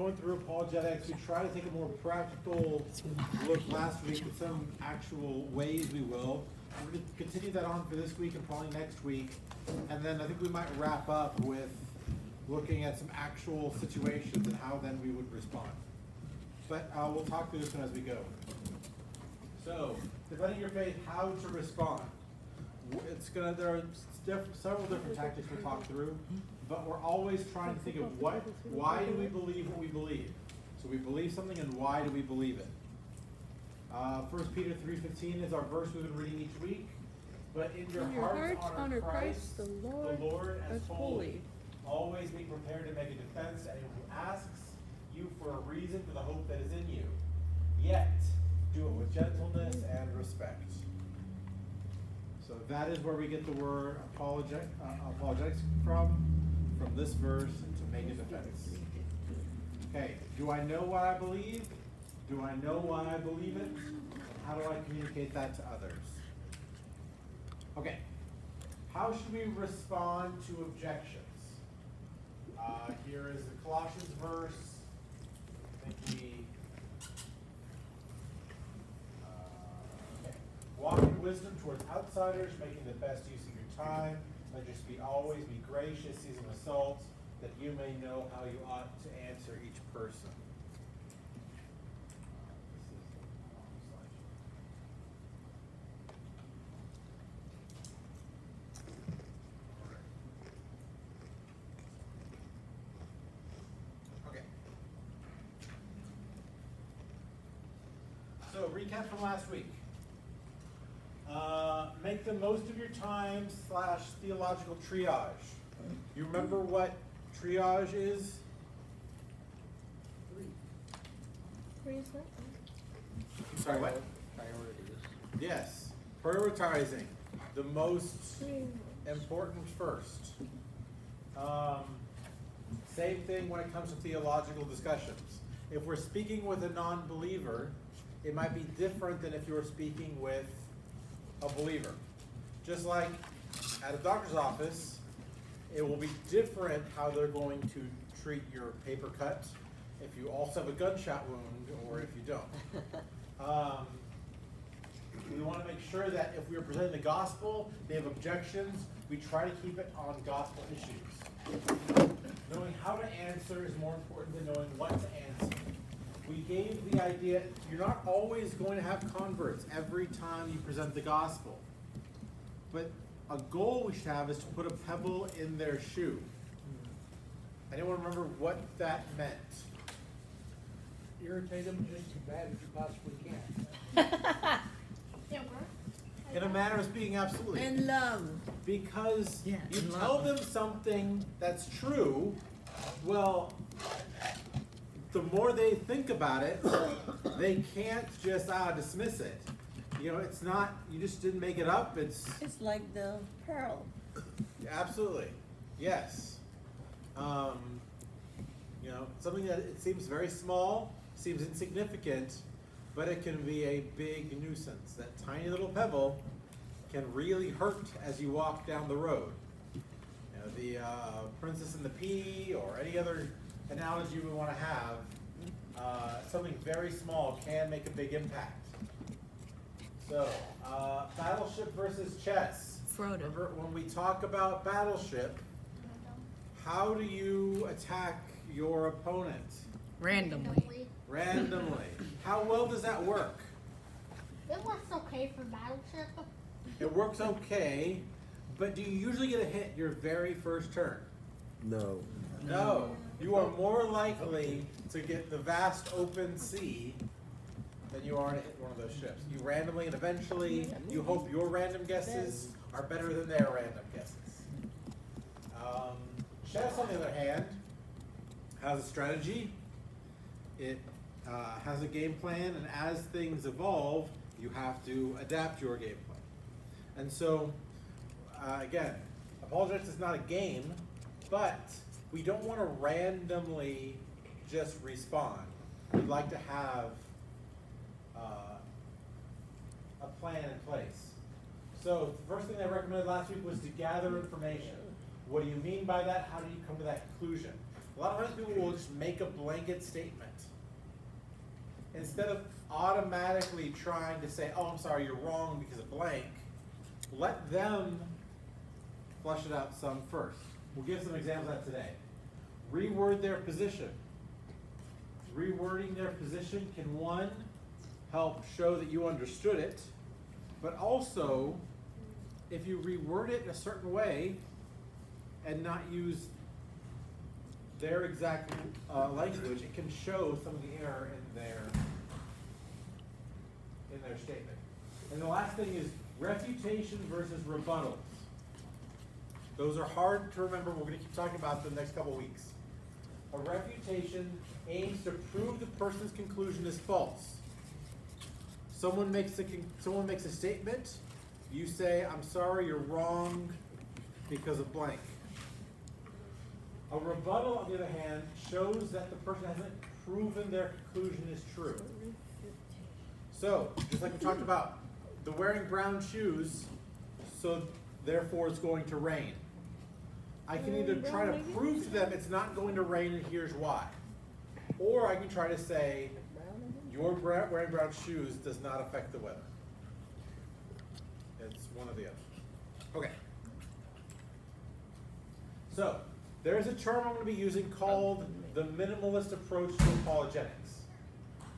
Going through apologetics, we try to take a more practical look last week at some actual ways we will. We're going to continue that on for this week and probably next week. And then I think we might wrap up with looking at some actual situations and how then we would respond. But we'll talk through this one as we go. So, defending your faith, how to respond. There are several different tactics we'll talk through, but we're always trying to think of why do we believe what we believe? So we believe something, and why do we believe it? 1 Peter 3:15 is our verse we've been reading each week. But in your hearts honor Christ, the Lord as holy. Always be prepared to make a defense to anyone who asks you for a reason for the hope that is in you. Yet, do it with gentleness and respect. So that is where we get the word apologetics from this verse, and to make a defense. Okay, do I know what I believe? Do I know why I believe it? And how do I communicate that to others? Okay, how should we respond to objections? Here is the Colossians verse. I think we walk in wisdom towards outsiders, making the best use of your time. Let just always be gracious, seasoned with salt, that you may know how you ought to answer each person. Okay. So recap from last week. Make the most of your time / theological triage. You remember what triage is? Sorry, what? Priorities. Yes, prioritizing the most important first. Same thing when it comes to theological discussions. If we're speaking with a non-believer, it might be different than if you were speaking with a believer. Just like at a doctor's office, it will be different how they're going to treat your paper cut if you also have a gunshot wound or if you don't. We want to make sure that if we are presenting the gospel, they have objections, we try to keep it on gospel issues. Knowing how to answer is more important than knowing what to answer. We gave the idea you're not always going to have converts every time you present the gospel. But a goal we should have is to put a pebble in their shoe. Anyone remember what that meant? Irritate them just as bad as you possibly can. In a manner of speaking, absolutely. And love. Because Yeah, you and tell love. them something that's true, well, the more they think about it, they can't just dismiss it. You know, it's not, you just didn't make it up, it's like the pearl. absolutely, yes. You know, something that it seems very small, seems insignificant, but it can be a big nuisance. That tiny little pebble can really hurt as you walk down the road. You know, the Princess and the Pea, or any other analogy we want to have, something very small can make a big impact. So, battleship versus chess. Frodo. Remember, when we talk about battleship, how do you attack your opponent? Randomly. Randomly. How well does that work? It works okay for battleship. It works okay, but do you usually get a hit your very first turn? No. No. You are more likely to get the vast open sea than you are to hit one of those ships. You randomly, and eventually you hope your random guesses are better than their random guesses. Chess, on the other hand, has a strategy. It has a game plan, and as things evolve, you have to adapt your game plan. And so, again, apologetics is not a game, but we don't want to randomly just respond. We'd like to have a plan in place. So the first thing I recommended last week was to gather information. What do you mean by that? How do you come to that conclusion? A lot of times people will just make a blanket statement. Instead of automatically trying to say, oh, I'm sorry, you're wrong because of blank, let them flesh it out some first. We'll give some examples of that today. Reword their position. Rewording their position can, one, help show that you understood it, but also, if you reword it in a certain way and not use their exact language, it can show some of the error in their statement. And the last thing is refutation versus rebuttals. Those are hard to remember. We're going to keep talking about them the next couple weeks. A refutation aims to prove the person's conclusion is false. Someone makes a statement. You say, I'm sorry, you're wrong because of blank. A rebuttal, on the other hand, shows that the person hasn't proven their conclusion is true. So, just like we talked about, the wearing brown shoes, so therefore it's going to rain. I can either try to prove to them it's not going to rain and here's why. Or I can try to say, your wearing brown shoes does not affect the weather. It's one or the other. Okay. So, there's a term I'm going to be using called the minimalist approach to apologetics.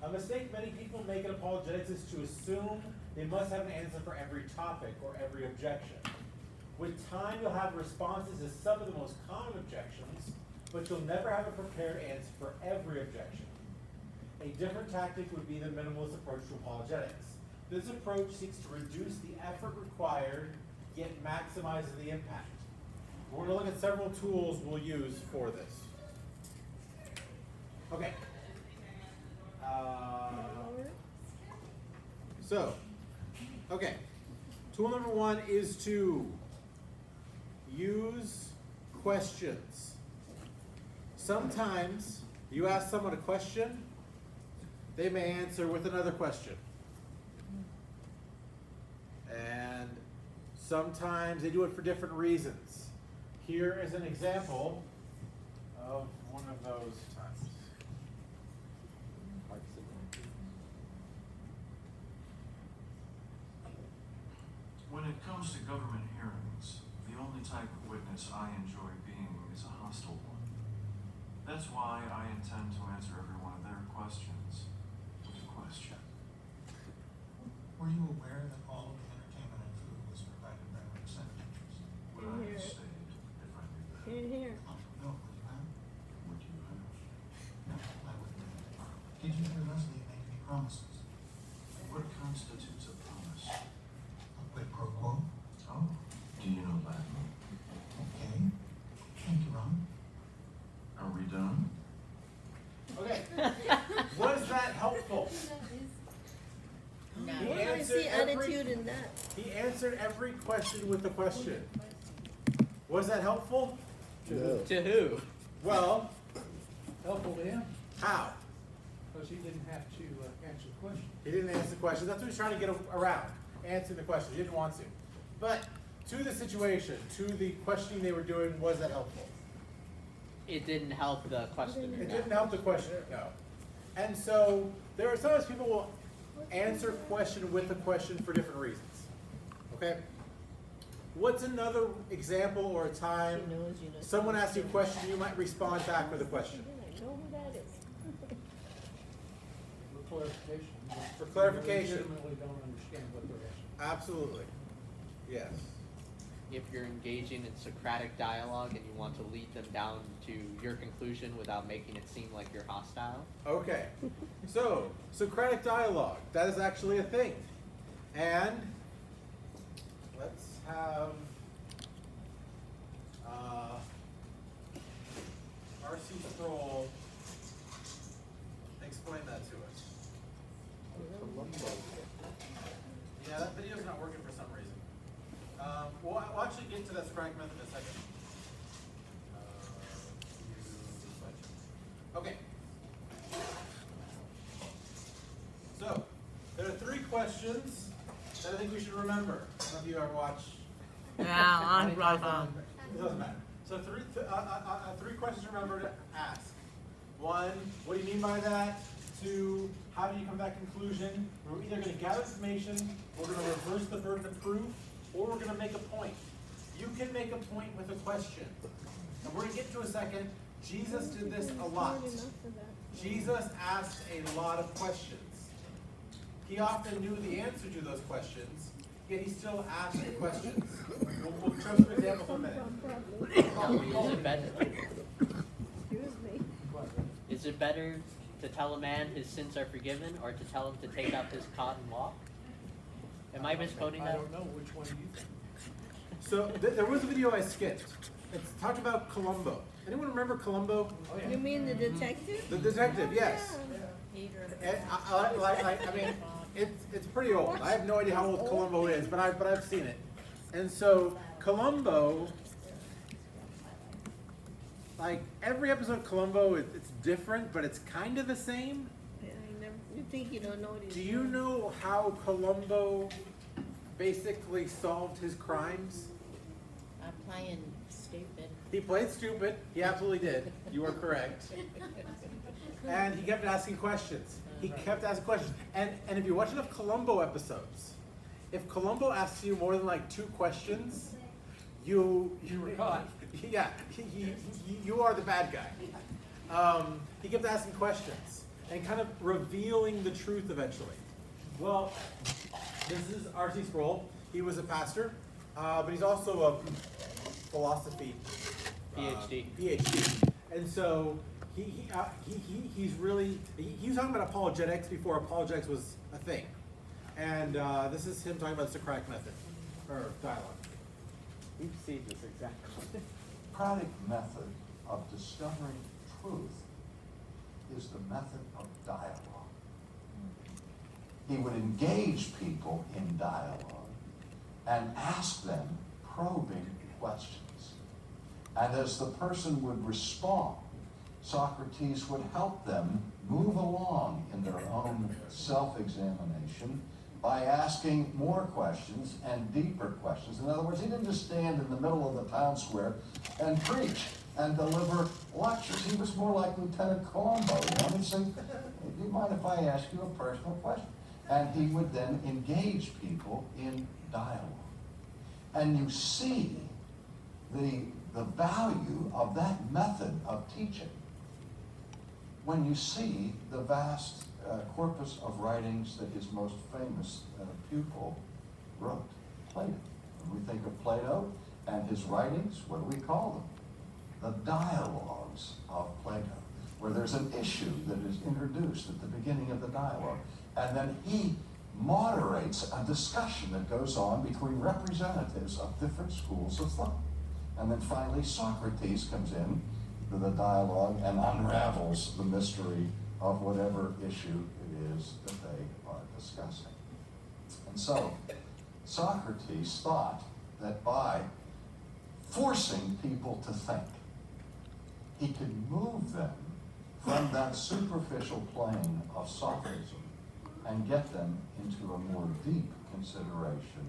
A mistake many people make in apologetics is to assume they must have an answer for every topic or every objection. With time, you'll have responses to some of the most common objections, but you'll never have a prepared answer for every objection. A different tactic would be the minimalist approach to apologetics. This approach seeks to reduce the effort required, yet maximizes the impact. We're going to look at several tools we'll use for this. Okay. Okay. Tool number one is to use questions. Sometimes you ask someone a question, they may answer with another question. And sometimes they do it for different reasons. Here is an example of one of those times. When it comes to government hearings, the only type of witness I enjoy being is a hostile one. That's why I intend to answer every one of their questions with a question. Were you aware that all of the entertainment and food was provided by representatives? Would I have stayed if I knew that? Here. Oh, no, would you have? Would you have? No, I wouldn't. Did you hear Leslie make any promises? What constitutes a promise? A quid pro quo? Oh, do you know Latin? Okay. Thank you, Ron. Are we done? Okay. Was that helpful? No. He Where do I answered see every- attitude in that? He answered every question with a question. Was that helpful? No. To who? Well, Helpful to him, how? because he didn't have to answer the question. He didn't answer the question. That's what he's trying to get around. Answering the question. He didn't want to. But to the situation, to the questioning they were doing, was that helpful? It didn't help the question. It didn't help the question, no. And so there are sometimes people will answer question with a question for different reasons. Okay? What's another example or a time She knows you know. someone asks you a question, you might respond back with a question? I know who that is. For clarification. For clarification. You legitimately don't understand what they're asking. Absolutely. Yes. If you're engaging in Socratic dialogue and you want to lead them down to your conclusion without making it seem like you're hostile. Okay. So, Socratic dialogue, that is actually a thing. And let's have R.C. Sproul explain that to us. Yeah, that video's not working for some reason. We'll actually get to that Socratic method in a second. Okay. So, there are 3 questions that I think we should remember. Some of you ever watch. Yeah, on Monty Python. It doesn't matter. So three questions to remember to ask. One, what do you mean by that? Two, how do you come to that conclusion? We're either going to gather information, we're going to reverse the burden of proof, or we're going to make a point. You can make a point with a question. And we're going to get to a second. Jesus did this a lot. Jesus asked a lot of questions. He often knew the answer to those questions, yet he still asked the questions. We'll show some examples in a minute. Is it better to tell a man his sins are forgiven, or to tell him to take up his cot and walk? Am I misquoting I that? don't know, which one do you think? So there was a video I skipped. It's talked about Columbo. Anyone remember Columbo? Oh, yeah. You mean the detective? The detective, yes. And I mean, it's pretty old. I have no idea how old Columbo is, but I've seen it. And so Columbo, like every episode of Columbo, it's different, but it's kind of the same. You think you don't know these? Do you know how Columbo basically solved his crimes? I'm playing stupid. He played stupid. He absolutely did. You are correct. And he kept asking questions. He kept asking questions. And if you watch enough Columbo episodes, if Columbo asks you more than like 2 questions, you were caught. Yeah, you are the bad guy. He kept asking questions and kind of revealing the truth eventually. Well, this is R.C. Sproul. He was a pastor, but he's also a philosophy PhD. And so he's really, he was talking about apologetics before apologetics was a thing. And this is him talking about the Socratic method, or dialogue. We've seen this exactly. Socratic method of discovering truth is the method of dialogue. He would engage people in dialogue and ask them probing questions. And as the person would respond, Socrates would help them move along in their own self-examination by asking more questions and deeper questions. In other words, he didn't just stand in the middle of the town square and preach and deliver lectures. He was more like Lieutenant Columbo. He'd say, do you mind if I ask you a personal question? And he would then engage people in dialogue. And you see the value of that method of teaching when you see the vast corpus of writings that his most famous pupil wrote, Plato. When we think of Plato and his writings, what do we call them? The dialogues of Plato, where there's an issue that is introduced at the beginning of the dialogue, and then he moderates a discussion that goes on between representatives of different schools of thought. And then finally Socrates comes in to the dialogue and unravels the mystery of whatever issue it is that they are discussing. And so Socrates thought that by forcing people to think, he could move them from that superficial plane of sophism and get them into a more deep consideration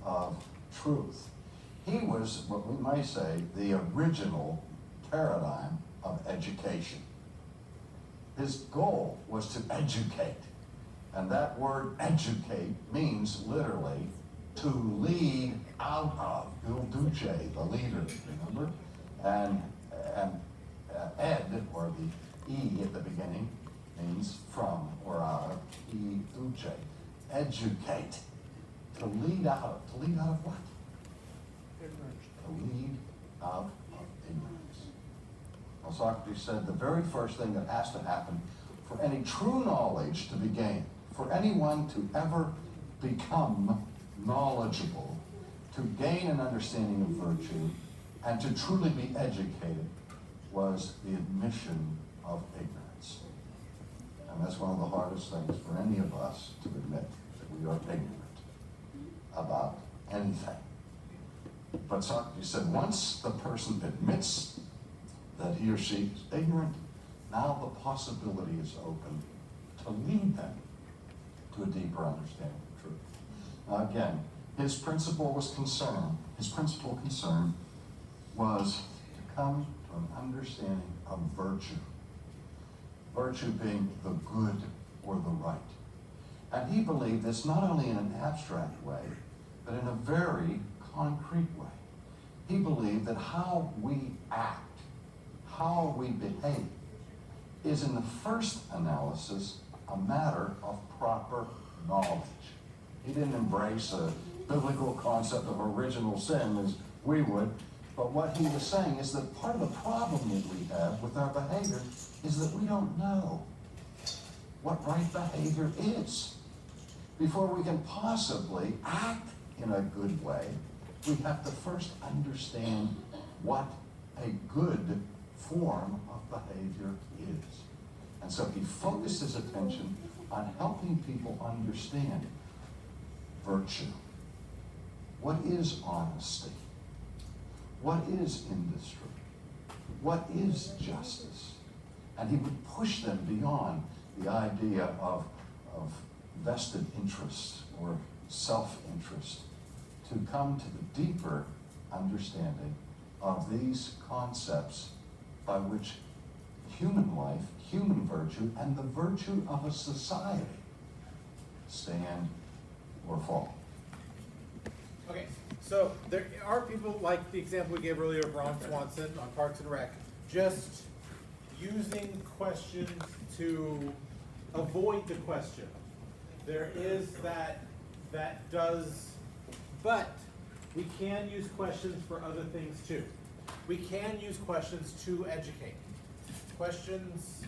of truth. He was, what we might say, the original paradigm of education. His goal was to educate. And that word educate means literally to lead out of, il duce, the leader, remember? And ed, or the E at the beginning, means from or out of, e duce. Educate. To lead out of. To lead out of what? Ignorance. To lead out of ignorance. Well, Socrates said the very first thing that has to happen for any true knowledge to be gained, for anyone to ever become knowledgeable, to gain an understanding of virtue, and to truly be educated, was the admission of ignorance. And that's one of the hardest things for any of us to admit, that we are ignorant about anything. But Socrates said once the person admits that he or she is ignorant, now the possibility is open to lead them to a deeper understanding of truth. Now again, his principal concern was come to an understanding of virtue. Virtue being the good or the right. And he believed this not only in an abstract way, but in a very concrete way. He believed that how we act, how we behave, is in the first analysis a matter of proper knowledge. He didn't embrace a biblical concept of original sin as we would, but what he was saying is that part of the problem that we have with our behavior is that we don't know what right behavior is. Before we can possibly act in a good way, we have to first understand what a good form of behavior is. And so he focused his attention on helping people understand virtue. What is honesty? What is industry? What is justice? And he would push them beyond the idea of vested interest or self-interest to come to the deeper understanding of these concepts by which human life, human virtue, and the virtue of a society stand or fall. Okay, so there are people like the example we gave earlier of Ron Swanson on Parks and Rec, just using questions to avoid the question. There is that does, but we can use questions for other things too. We can use questions to educate. Questions,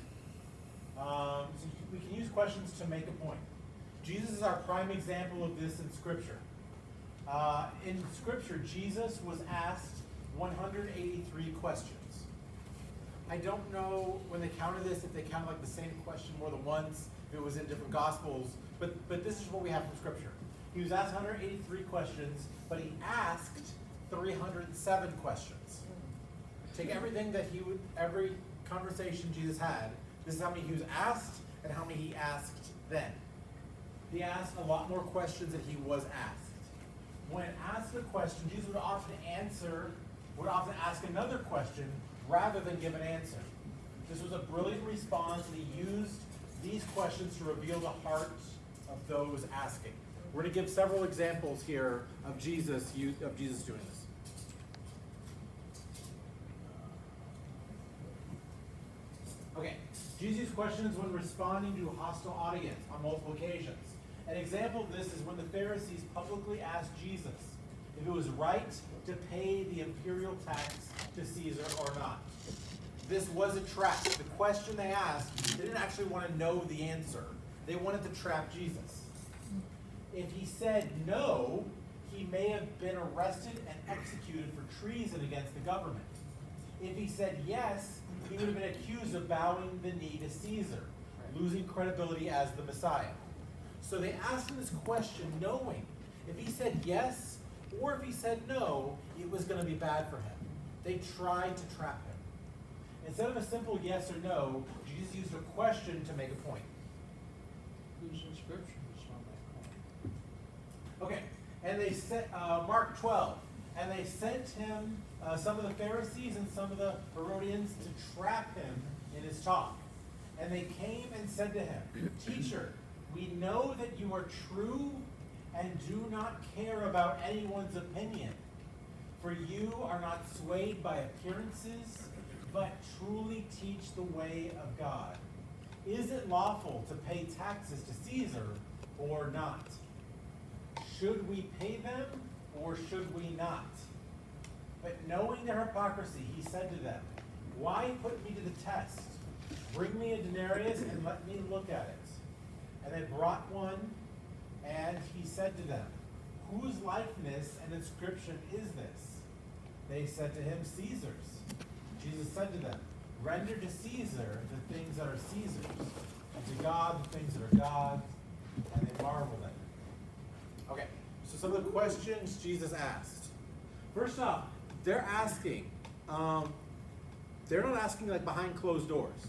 we can use questions to make a point. Jesus is our prime example of this in Scripture. In Scripture, Jesus was asked 183 questions. I don't know when they counted this, if they counted like the same question more than once, if it was in different Gospels, but this is what we have from Scripture. He was asked 183 questions, but he asked 307 questions. Take everything that every conversation Jesus had, this is how many he was asked and how many he asked then. He asked a lot more questions than he was asked. When asked a question, Jesus would often ask another question rather than give an answer. This was a brilliant response, and he used these questions to reveal the hearts of those asking. We're going to give several examples here of Jesus doing this. Okay, Jesus used questions when responding to a hostile audience on multiple occasions. An example of this is when the Pharisees publicly asked Jesus if it was right to pay the imperial tax to Caesar or not. This was a trap. The question they asked, they didn't actually want to know the answer. They wanted to trap Jesus. If he said no, he may have been arrested and executed for treason against the government. If he said yes, he would have been accused of bowing the knee to Caesar, losing credibility as the Messiah. So they asked him this question knowing if he said yes or if he said no, it was going to be bad for him. They tried to trap him. Instead of a simple yes or no, Jesus used a question to make a point. Who's in Scripture is on that point? Okay, and they sent Mark 12, and they sent him some of the Pharisees and some of the Herodians to trap him in his talk. And they came and said to him, "Teacher, we know that you are true and do not care about anyone's opinion, for you are not swayed by appearances, but truly teach the way of God. Is it lawful to pay taxes to Caesar or not? Should we pay them or should we not?" But knowing their hypocrisy, he said to them, "Why put me to the test? Bring me a denarius and let me look at it." And they brought one, and he said to them, "Whose likeness and inscription is this?" They said to him, "Caesar's." Jesus said to them, "Render to Caesar the things that are Caesar's, and to God the things that are God's." And they marveled at him. Okay, so some of the questions Jesus asked. First off, they're asking, they're not asking like behind closed doors.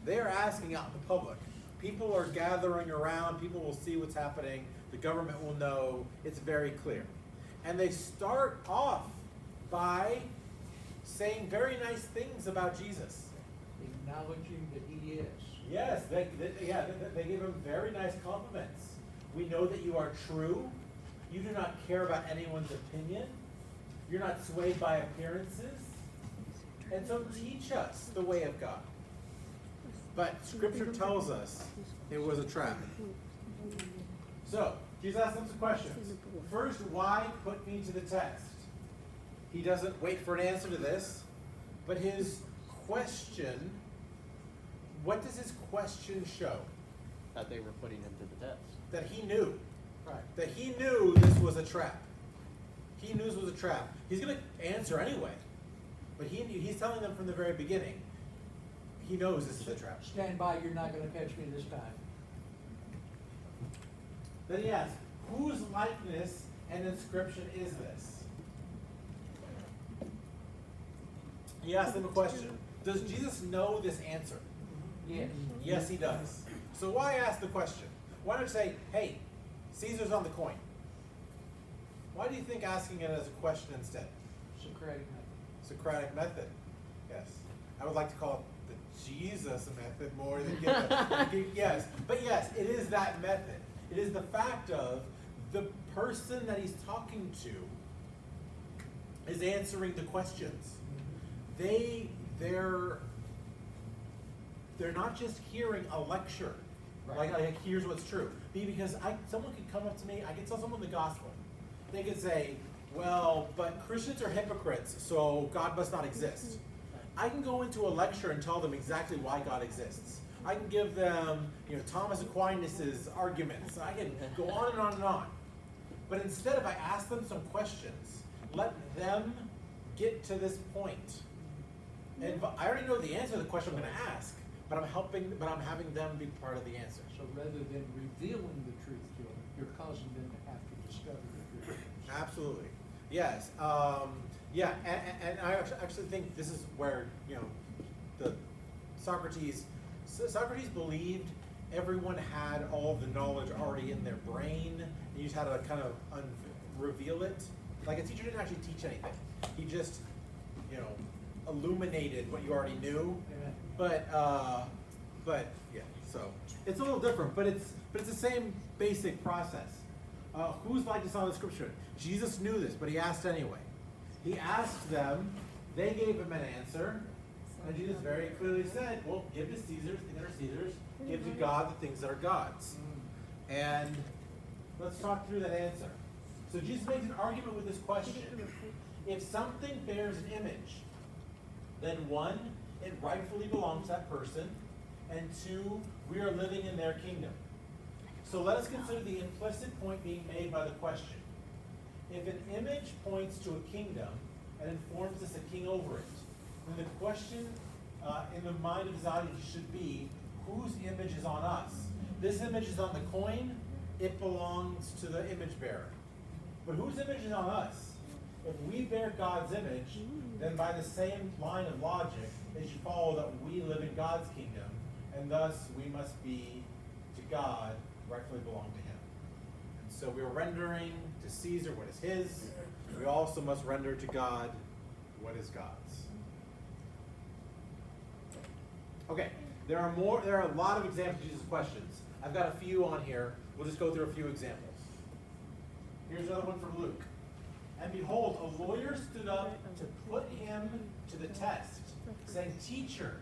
They're asking out in the public. People are gathering around, people will see what's happening, the government will know, it's very clear. And they start off by saying very nice things about Jesus. Acknowledging that he is. Yes, they gave him very nice compliments. We know that you are true. You do not care about anyone's opinion. You're not swayed by appearances. And so teach us the way of God. But Scripture tells us it was a trap. So, Jesus asked them some questions. First, why put me to the test? He doesn't wait for an answer to this, but his question, what does his question show? That they were putting him to the test. That he knew. Right. That he knew this was a trap. He knew this was a trap. He's going to answer anyway. But he's telling them from the very beginning, he knows this is a trap. Stand by, you're not gonna catch me this time. Then he asks, whose likeness and inscription is this? He asked them a question. Does Jesus know this answer? Yes. Yes, he does. So why ask the question? Why not say, hey, Caesar's on the coin? Why do you think asking it as a question instead? Socratic method. Socratic method. Yes. I would like to call it the Jesus method more than yes. But yes, it is that method. It is the fact of the person that he's talking to is answering the questions. They're not just hearing a lecture. Right. Like here's what's true. Because someone could come up to me, I could tell someone the gospel. They could say, well, but Christians are hypocrites, so God must not exist. I can go into a lecture and tell them exactly why God exists. I can give them, Thomas Aquinas' arguments. I can go on and on and on. But instead, if I ask them some questions, let them get to this point. And I already know the answer to the question I'm going to ask, but I'm having them be part of the answer. So rather than revealing the truth to them, you're causing them to have to discover the truth. Absolutely. Yes. And I actually think this is where, the Socrates believed everyone had all the knowledge already in their brain, and you just had to kind of reveal it. Like a teacher didn't actually teach anything. He just, illuminated what you already knew. Amen. But yeah, so it's a little different, but it's the same basic process. Whose likeness on the scripture? Jesus knew this, but he asked anyway. He asked them, they gave him an answer, and Jesus very clearly said, well, give to Caesar the things that are Caesar's, give to God the things that are God's. And let's talk through that answer. So Jesus makes an argument with this question. If something bears an image, then one, it rightfully belongs to that person, and two, we are living in their kingdom. So let us consider the implicit point being made by the question. If an image points to a kingdom and informs us a king over it, then the question in the mind of his audience should be, whose image is on us? This image is on the coin, it belongs to the image bearer. But whose image is on us? If we bear God's image, then by the same line of logic, it should follow that we live in God's kingdom, and thus we must be to God rightfully belong to him. And so we are rendering to Caesar what is his. We also must render to God what is God's. Okay, there are a lot of examples of Jesus' questions. I've got a few on here. We'll just go through a few examples. Here's another one from Luke. And behold, a lawyer stood up to put him to the test, saying, Teacher,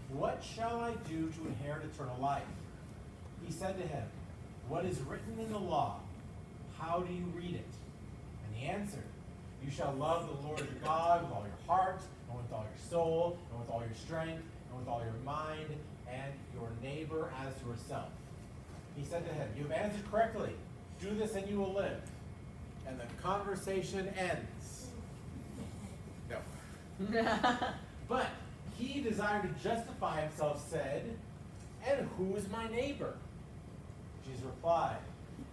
what shall I do to inherit eternal life? He said to him, What is written in the law? How do you read it? And he answered, You shall love the Lord your God with all your heart, and with all your soul, and with all your strength, and with all your mind, and your neighbor as yourself. He said to him, You have answered correctly. Do this and you will live. And the conversation ends. No. But he desired to justify himself, said, And who is my neighbor? Jesus replied,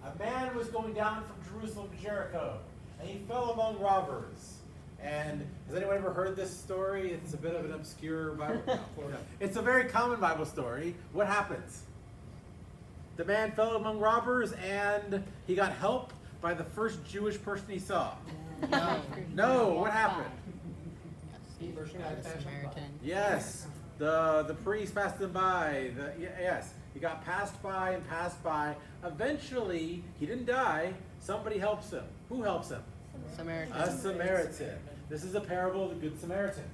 A man was going down from Jerusalem to Jericho, and he fell among robbers. And has anyone ever heard this story? It's a bit of an obscure Bible. No. It's a very common Bible story. What happens? The man fell among robbers, and he got help by the first Jewish person he saw. No. What happened? He first guy Not a passing by. Samaritan. Yes, the priest passed him by. Yes, he got passed by and passed by. Eventually, he didn't die. Somebody helps him. Who helps him? Samaritan. A Samaritan. This is a parable of the Good Samaritan.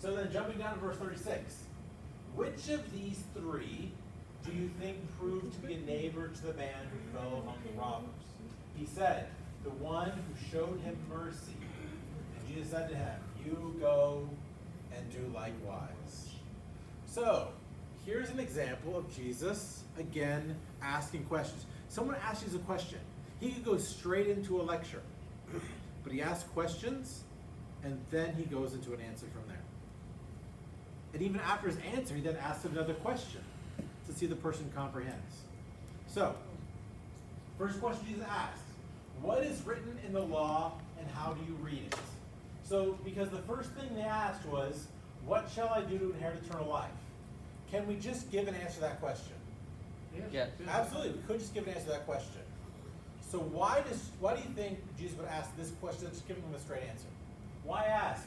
So then, jumping down to verse 36, which of these three do you think proved to be a neighbor to the man who fell among the robbers? He said, the one who showed him mercy. And Jesus said to him, you go and do likewise. So, here's an example of Jesus, again, asking questions. Someone asks Jesus a question. He could go straight into a lecture. But he asks questions, and then he goes into an answer from there. And even after his answer, he then asks another question to see if the person comprehends. So, first question Jesus asked, what is written in the law and how do you read it? So, because the first thing they asked was, what shall I do to inherit eternal life? Can we just give an answer to that question? Yes. Absolutely, we could just give an answer to that question. So why do you think Jesus would ask this question, just giving them a straight answer? Why ask,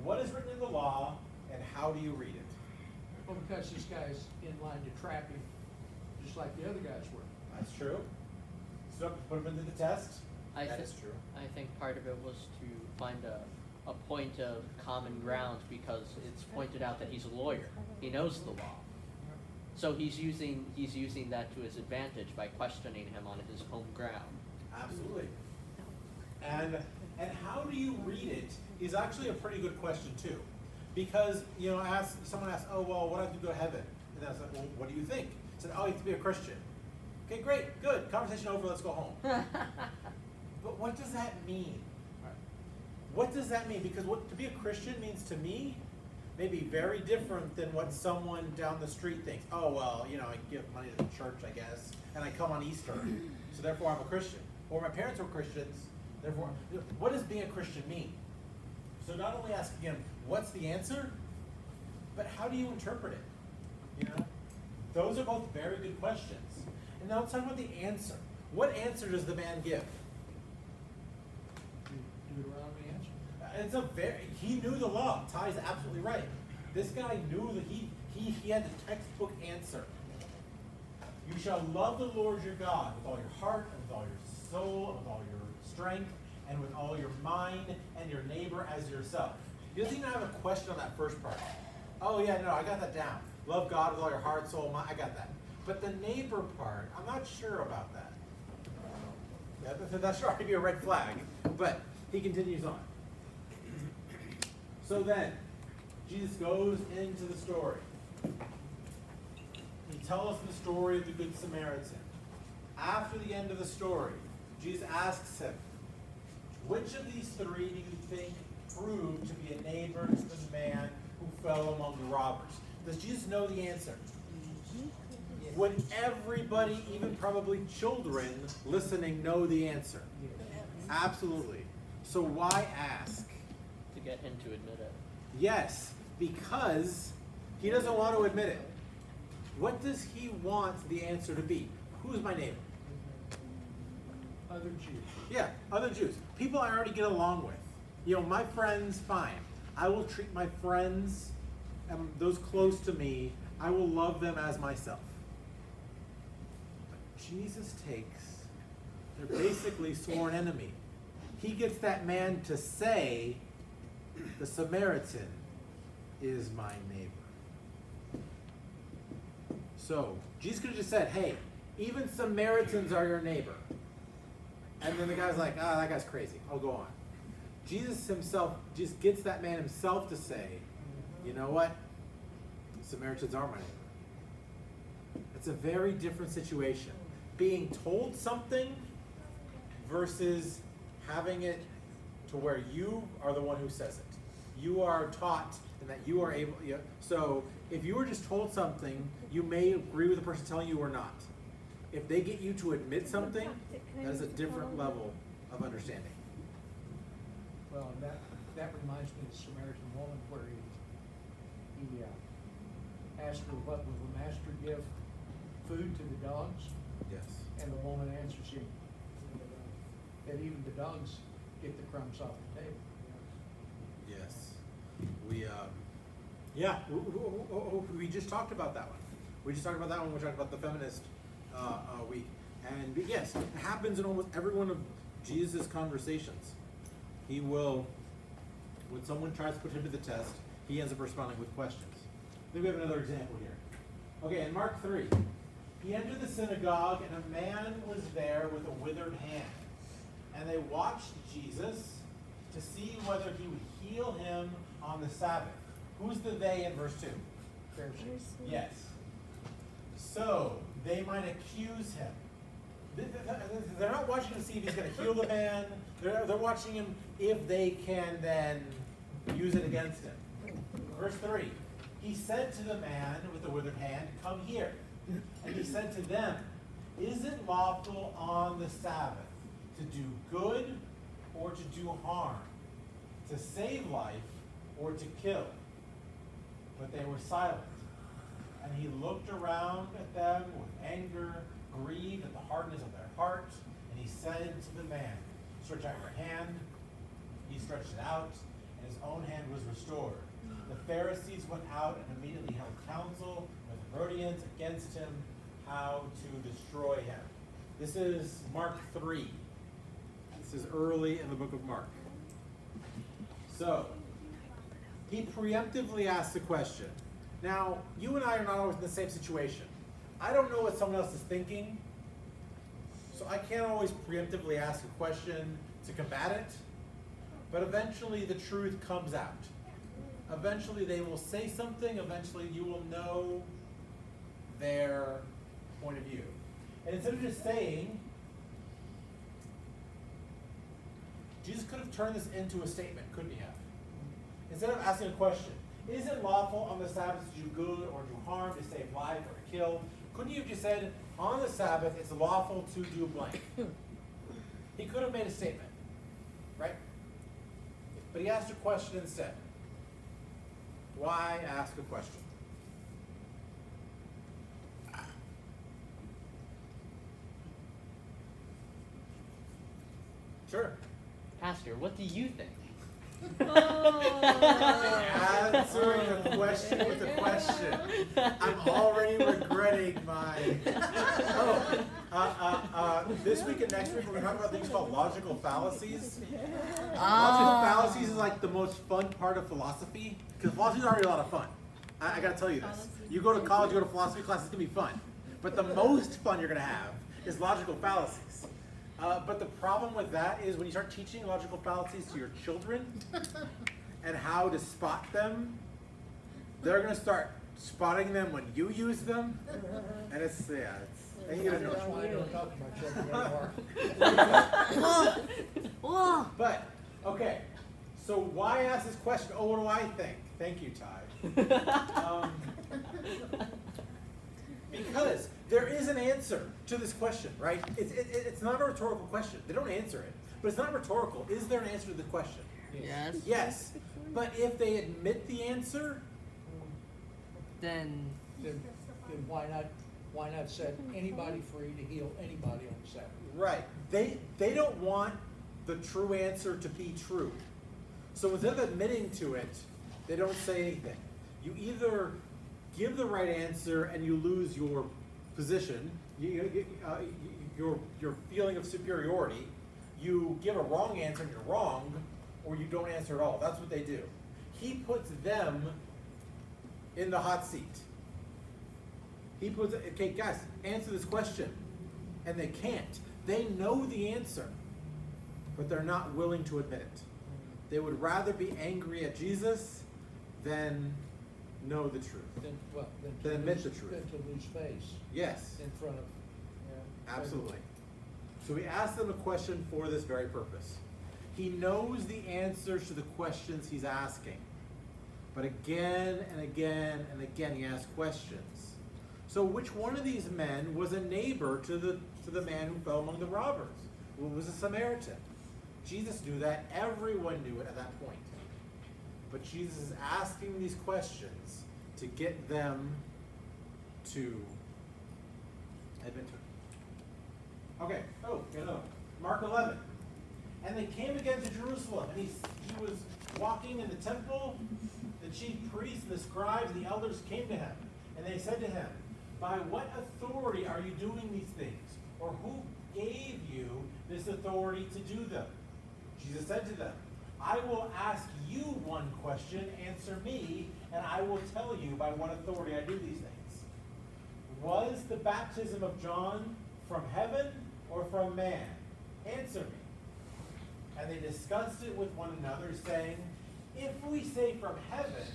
what is written in the law and how do you read it? Well, because this guy's in line to trap him, just like the other guys were. That's true. So put him into the test. That is true. I think part of it was to find a point of common ground because it's pointed out that he's a lawyer. He knows the law. So he's using that to his advantage by questioning him on his home ground. Absolutely. And how do you read it is actually a pretty good question too. Because, someone asks, oh, well, what do I have to do to heaven? And I was like, well, what do you think? I said, oh, you have to be a Christian. Okay, great, good. Conversation over, let's go home. But what does that mean? What does that mean? Because to be a Christian means to me, maybe very different than what someone down the street thinks. Oh, well, I give money to the church, I guess, and I come on Easter, so therefore I'm a Christian. Or my parents were Christians, therefore, what does being a Christian mean? So not only asking him, what's the answer, but how do you interpret it? Those are both very good questions. And now let's talk about the answer. What answer does the man give? Deuteronomy answer. He knew the law. Ty's absolutely right. This guy knew that he had the textbook answer. You shall love the Lord your God with all your heart, and with all your soul, and with all your strength, and with all your mind, and your neighbor as yourself. He doesn't even have a question on that first part. Oh yeah, no, I got that down. Love God with all your heart, soul, mind, I got that. But the neighbor part, I'm not sure about that. That should already be a red flag. But he continues on. So then, Jesus goes into the story. He tells us the story of the Good Samaritan. After the end of the story, Jesus asks him, which of these three do you think proved to be a neighbor to the man who fell among the robbers? Does Jesus know the answer? Would everybody, even probably children listening, know the answer? Absolutely. So why ask? To get him to admit it. Yes, because he doesn't want to admit it. What does he want the answer to be? Who's my neighbor? Other Jews. Yeah, other Jews. People I already get along with. My friends, fine. I will treat my friends and those close to me, I will love them as myself. But Jesus takes their basically sworn enemy. He gets that man to say, the Samaritan is my neighbor. So, Jesus could have just said, hey, even Samaritans are your neighbor. And then the guy's like, that guy's crazy. I'll go on. Jesus himself just gets that man himself to say, you know what? Samaritans are my neighbor. It's a very different situation. Being told something versus having it to where you are the one who says it. You are taught and that you are able, so if you were just told something, you may agree with the person telling you or not. If they get you to admit something, that is a different level of understanding. Well, and that reminds me of the Samaritan woman where he asked her, what will the master give food to the dogs? Yes. And the woman answers him that even the dogs get the crumbs off the table. Yes. we just talked about that one. We just talked about that one. We talked about the feminist week, and yes, it happens in almost every one of Jesus' conversations. He will, when someone tries to put him to the test, he ends up responding with questions. I think we have another example here. Okay, in Mark 3, he entered the synagogue, and a man was there with a withered hand. And they watched Jesus to see whether he would heal him on the Sabbath. Who's the they in verse 2? Yes. So, they might accuse him. They're not watching to see if he's going to heal the man. They're watching him if they can then use it against him. Verse 3. He said to the man with the withered hand, "Come here." And he said to them, "Is it lawful on the Sabbath to do good or to do harm, to save life or to kill?" But they were silent. And he looked around at them with anger, grieved at the hardness of their heart, and he said to the man, "Stretch out your hand." He stretched it out, and his own hand was restored. The Pharisees went out and immediately held counsel with the Herodians against him, how to destroy him. This is Mark 3. This is early in the book of Mark. So, he preemptively asked the question. Now, you and I are not always in the same situation. I don't know what someone else is thinking, so I can't always preemptively ask a question to combat it, but eventually the truth comes out. Eventually they will say something, eventually you will know their point of view. And instead of just saying, Jesus could have turned this into a statement, couldn't he have? Instead of asking a question, is it lawful on the Sabbath to do good or do harm, to save life or to kill? Couldn't you have just said, on the Sabbath it's lawful to do blank? He could have made a statement, right? But he asked a question instead. Why ask a question? Sure. Pastor, what do you think? Answering a question with a question. I'm already regretting my. This week and next week we're going to talk about things called logical fallacies. Logical fallacies is like the most fun part of philosophy, because philosophy is already a lot of fun. I got to tell you this. You go to college, you go to philosophy class, it's going to be fun. But the most fun you're going to have is logical fallacies. But the problem with that is when you start teaching logical fallacies to your children and how to spot them, they're going to start spotting them when you use them. And it's, and you're That's why I don't talk to my children anymore. But, okay, so why ask this question? Oh, what do I think? Thank you, Ty. Because there is an answer to this question, right? It's not a rhetorical question. They don't answer it. But it's not rhetorical. Is there an answer to the question? Yes. Yes. But if they admit the answer, Then Then why not set anybody free to heal anybody on the Sabbath? right, they don't want the true answer to be true. So instead of admitting to it, they don't say anything. You either give the right answer and you lose your position, your feeling of superiority. You give a wrong answer and you're wrong, or you don't answer at all. That's what they do. He puts them in the hot seat. He puts, okay, guys, answer this question. And they can't. They know the answer, but they're not willing to admit it. They would rather be angry at Jesus than know the truth. Then admit the truth. Than to lose face Yes, in front of. absolutely. So we asked them a question for this very purpose. He knows the answers to the questions he's asking. But again and again and again he asks questions. So which one of these men was a neighbor to the man who fell among the robbers? Who was a Samaritan? Jesus knew that. Everyone knew it at that point. But Jesus is asking these questions to get them to admit to it. Okay, Mark 11. And they came again to Jerusalem, and he was walking in the temple. The chief priests and the scribes and the elders came to him, and they said to him, "By what authority are you doing these things? Or who gave you this authority to do them?" Jesus said to them, "I will ask you one question, answer me, and I will tell you by what authority I do these things. Was the baptism of John from heaven or from man? Answer me." And they discussed it with one another, saying, "If we say from heaven,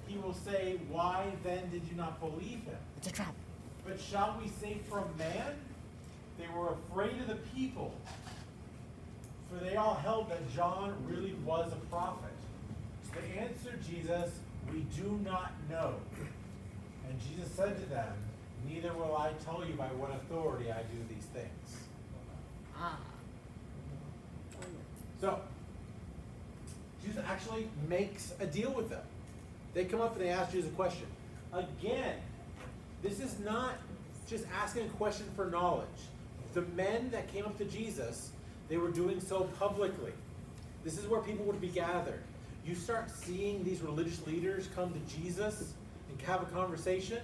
he will say, 'Why then did you not believe him?' It's a trap. But shall we say from man?" They were afraid of the people, for they all held that John really was a prophet. So they answered Jesus, "We do not know." And Jesus said to them, "Neither will I tell you by what authority I do these things." So, Jesus actually makes a deal with them. They come up and they ask Jesus a question. Again, this is not just asking a question for knowledge. The men that came up to Jesus, they were doing so publicly. This is where people would be gathered. You start seeing these religious leaders come to Jesus and have a conversation,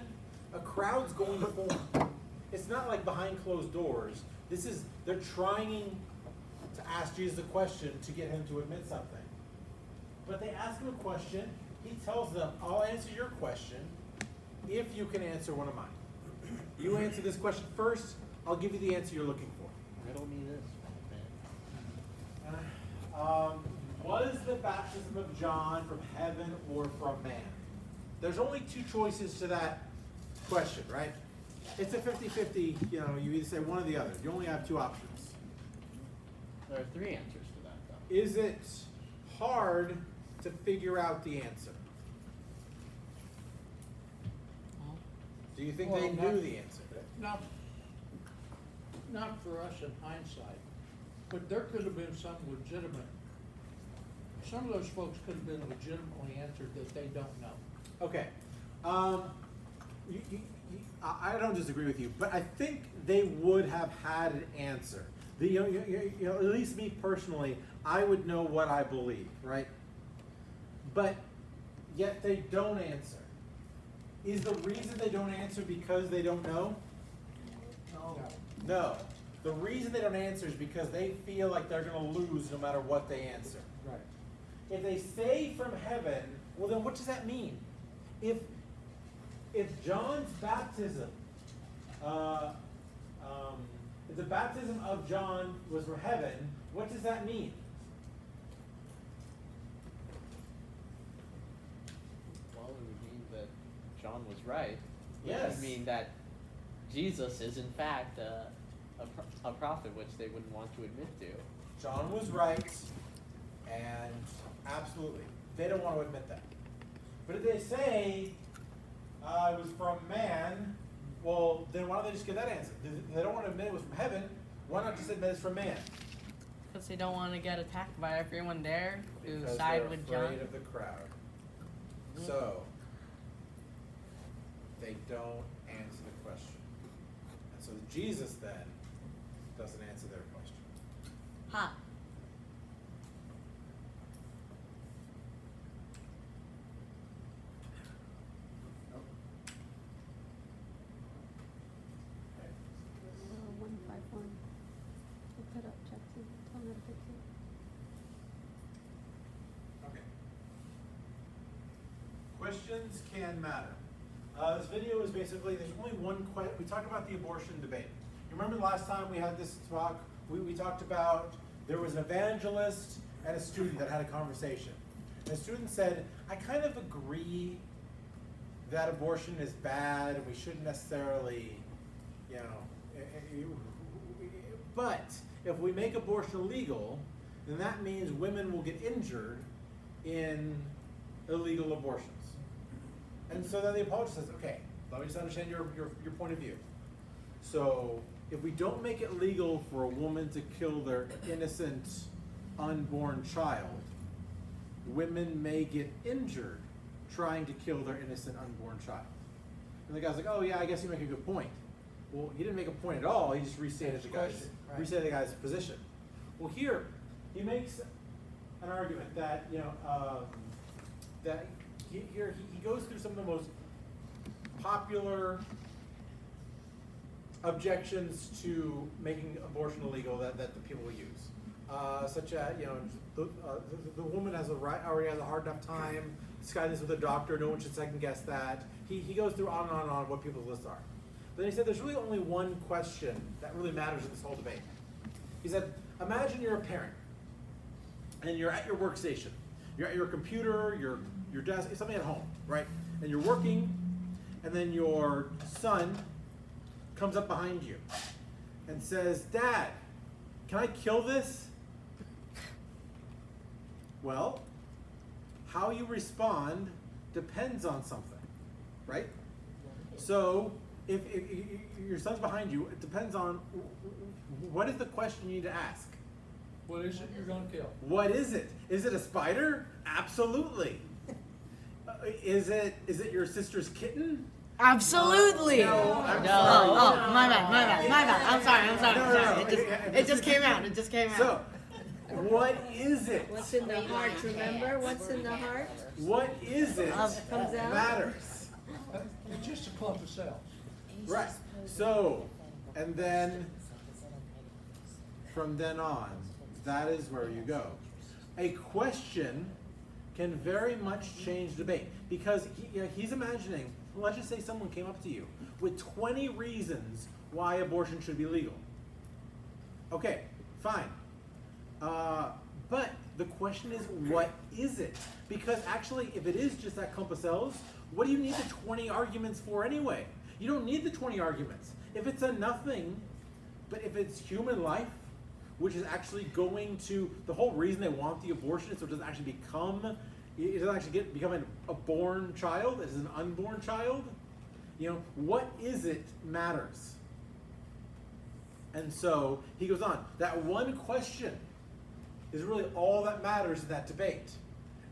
a crowd's going to form. It's not like behind closed doors. They're trying to ask Jesus a question to get him to admit something. But they ask him a question. He tells them, "I'll answer your question if you can answer one of mine. You answer this question first, I'll give you the answer you're looking for." Riddle me this, man. Was the baptism of John from heaven or from man? There's only two choices to that question, right? It's a 50-50, you either say one or the other. You only have two options. There are three answers to that, though. Is it hard to figure out the answer? Do you think they Well, knew the answer? Not for us in hindsight, but there could have been some of those folks could have been legitimately answered that they don't know. Okay. I don't disagree with you, but I think they would have had an answer. At least me personally, I would know what I believe, right? But yet they don't answer. Is the reason they don't answer because they don't know? No. The reason they don't answer is because they feel like they're going to lose no matter what they answer. Right. If they say from heaven, well then what does that mean? If John's baptism, if the baptism of John was from heaven, what does that mean? Well, it would mean that John was right. Yes. It would mean that Jesus is in fact a prophet, which they wouldn't want to admit to. John was right, and absolutely, they don't want to admit that. But if they say it was from man, well, then why don't they just give that answer? They don't want to admit it was from heaven. Why not just admit it's from man? Because they don't want to get attacked by everyone there who Because side they're with John. afraid of the crowd. So they don't answer the question. And so Jesus then doesn't answer their question. Ha. Okay. 151. Look that up, Jackson. Tell me how to fix it. Okay. Questions can matter. This video is basically, there's only one question. We talked about the abortion debate. You remember the last time we had this talk? We talked about there was an evangelist and a student that had a conversation. And the student said, "I kind of agree that abortion is bad and we shouldn't necessarily, but if we make abortion illegal, then that means women will get injured in illegal abortions." And so then the apologist says, "Okay, let me just understand your point of view. So if we don't make it legal for a woman to kill their innocent unborn child, women may get injured trying to kill their innocent unborn child." And the guy's like, "Oh yeah, I guess you make a good point." Well, he didn't make a point at all. He just restated the guy's position. Well, here he makes an argument that that he goes through some of the most popular objections to making abortion illegal that the people will use. Such as, the woman has already has a hard enough time discussing this with a doctor, no one should second guess that. He goes through on and on and on what people's lists are. But then he said there's really only one question that really matters in this whole debate. He said, imagine you're a parent and you're at your workstation. You're at your computer, your desk, something at home, right? And you're working, and then your son comes up behind you and says, Dad, can I kill this? Well, how you respond depends on something, right? So if your son's behind you, it depends on what is the question you need to ask. What is it you're gonna kill? What is it? Is it a spider? Absolutely. Is it your sister's kitten? Absolutely. No. Oh, my bad. I'm sorry. No. It just came out. So, what is it? What's in the heart, remember? What's in the heart? What is it Comes out. matters. It's just a clump of cells. Right. So, and then from then on, that is where you go. A question can very much change debate because he's imagining, let's just say someone came up to you with 20 reasons why abortion should be legal. Okay, fine. But the question is, what is it? Because actually, if it is just that clump of cells, what do you need the 20 arguments for anyway? You don't need the 20 arguments. If it's a nothing, but if it's human life, which is actually going to, the whole reason they want the abortion is so it doesn't actually become a born child, it is an unborn child. What is it matters. And so he goes on, that one question is really all that matters in that debate.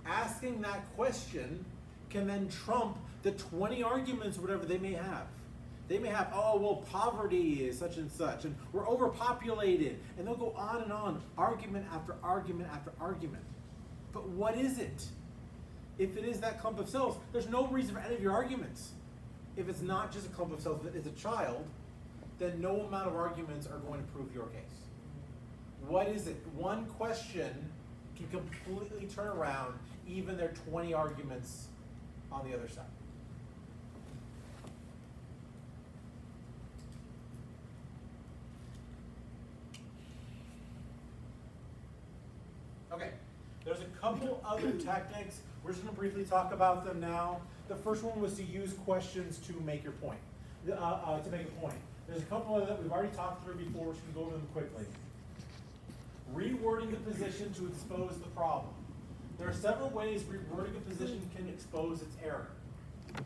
Asking that question can then trump the 20 arguments or whatever they may have. They may have, oh, well, poverty is such and such, and we're overpopulated, and they'll go on and on, argument after argument after argument. But what is it? If it is that clump of cells, there's no reason for any of your arguments. If it's not just a clump of cells, but it's a child, then no amount of arguments are going to prove your case. What is it? One question can completely turn around even their 20 arguments on the other side. Okay, there's a couple other techniques. We're just going to briefly talk about them now. The first one was to use questions to make your point. There's a couple other that we've already talked through before, which we can go over them quickly. Rewording the position to expose the problem. There are several ways rewording a position can expose its error.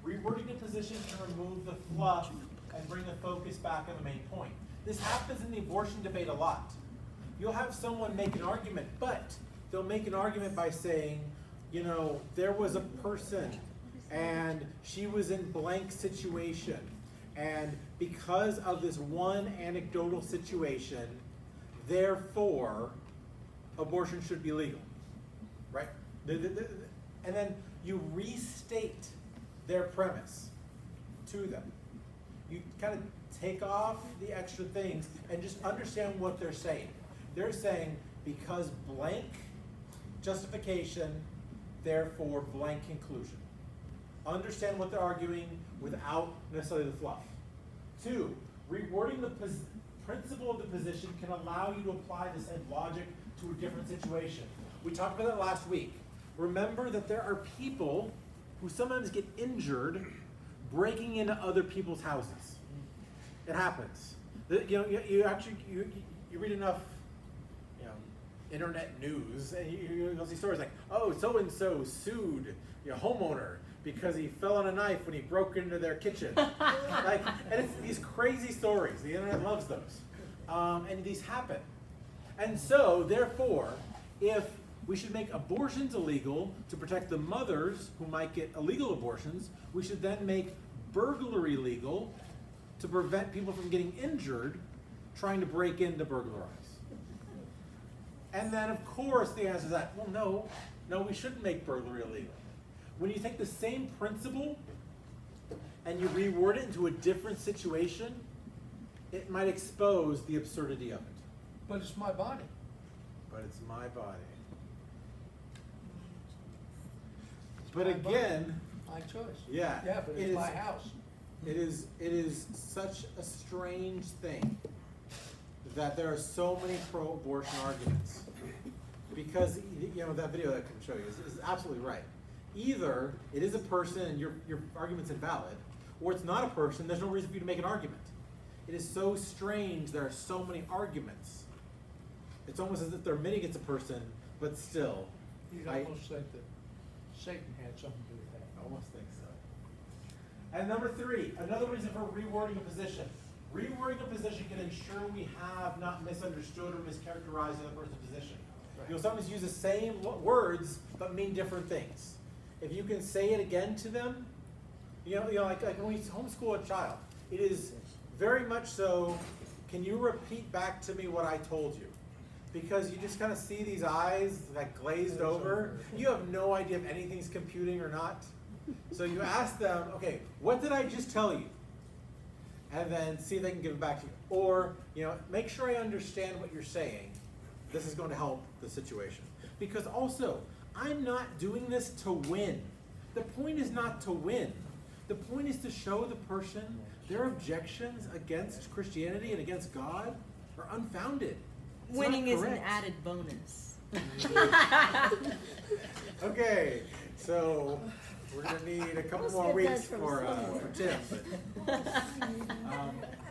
Rewording a position can remove the fluff and bring the focus back on the main point. This happens in the abortion debate a lot. You'll have someone make an argument, but they'll make an argument by saying, there was a person and she was in blank situation. And because of this one anecdotal situation, therefore, abortion should be legal, right? And then you restate their premise to them. You kind of take off the extra things and just understand what they're saying. They're saying, because blank justification, therefore blank conclusion. Understand what they're arguing without necessarily the fluff. 2, rewording the principle of the position can allow you to apply the same logic to a different situation. We talked about that last week. Remember that there are people who sometimes get injured breaking into other people's houses. It happens. You read enough internet news, and you'll see stories like, oh, so-and-so sued homeowner because he fell on a knife when he broke into their kitchen. And it's these crazy stories. The internet loves those. And these happen. And so, therefore, if we should make abortions illegal to protect the mothers who might get illegal abortions, we should then make burglary legal to prevent people from getting injured trying to break in to burglarize. And then, of course, the answer is that, well, no, we shouldn't make burglary illegal. when you take the same principle and you reword it into a different situation, it might expose the absurdity of it. But it's my body. But it's my body. But my body. again, My choice. yeah, Yeah, but it it's is- my house. it is such a strange thing that there are so many pro-abortion arguments. Because, you know, that video that I can show you is absolutely right. Either it is a person and your argument's invalid, or it's not a person, there's no reason for you to make an argument. It is so strange there are so many arguments. It's almost as if they're admitting it's a person, but still. You'd I almost think that Satan had something to do with that. I almost think so. And number 3, another reason for rewording a position. Rewording a position can ensure we have not misunderstood or mischaracterized the other person's position. Right. You'll sometimes use the same words, but mean different things. If you can say it again to them, you know, like when we homeschool a child, it is very much so, can you repeat back to me what I told you? Because you just kind of see these eyes like glazed over. You have no idea if anything's computing or not. So you ask them, okay, what did I just tell you? And then see if they can give it back to you. Or, you know, make sure I understand what you're saying. This is going to help the situation. Because also, I'm not doing this to win. The point is not to win. The point is to show the person their objections against Christianity and against God are unfounded. It's not Winning is an correct. added bonus. Okay, so we're gonna need a couple Let's more get that weeks from for somewhere. Tim. But,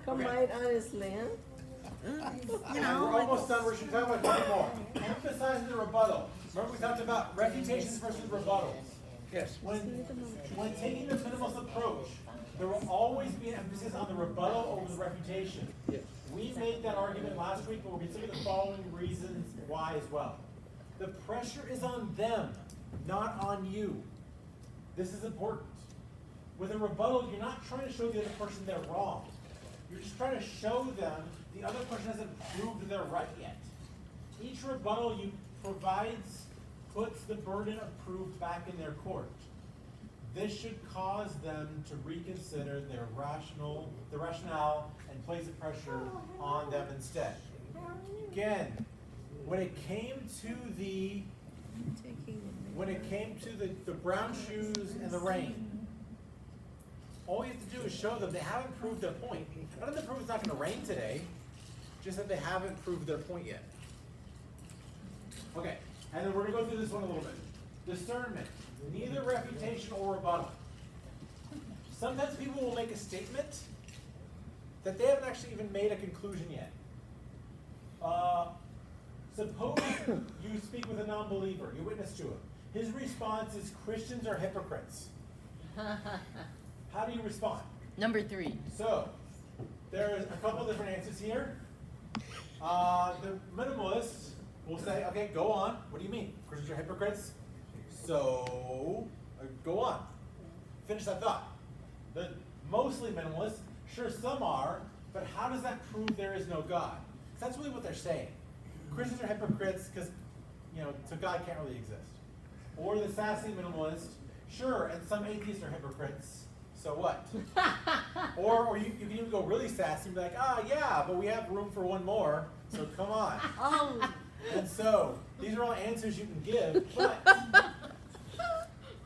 Come okay. right honestly, huh? You know, We're almost done. We're going to talk about one more. Emphasizing the rebuttal. Remember we talked about refutations versus rebuttals. Yes. When taking the minimalist approach, there will always be an emphasis on the rebuttal over the refutation. Yes. We made that argument last week, but we're considering the following reasons why as well. The pressure is on them, not on you. This is important. With a rebuttal, you're not trying to show the other person they're wrong. You're just trying to show them the other person hasn't proved that they're right yet. Each rebuttal you provides puts the burden of proof back in their court. This should cause them to reconsider the rationale and place the pressure on them instead. Again, when it came to the brown shoes and the rain, all you have to do is show them they haven't proved their point. Not that they prove it's not going to rain today, just that they haven't proved their point yet. Okay, and then we're going to go through this one a little bit. Discernment, neither refutation or rebuttal. Sometimes people will make a statement that they haven't actually even made a conclusion yet. Suppose you speak with a non-believer, you witness to him. His response is, Christians are hypocrites. How do you respond? number 3. So, there's a couple different answers here. The minimalist will say, okay, go on. What do you mean? Christians are hypocrites? So, go on. Finish that thought. The mostly minimalist, sure some are, but how does that prove there is no God? 'Cause that's really what they're saying. Christians are hypocrites because, you know, so God can't really exist. Or the sassy minimalist, sure, and some atheists are hypocrites. So what? or you can even go really sassy and be like, yeah, but we have room for one more, so come on. Oh, And so, these are all answers you can give, but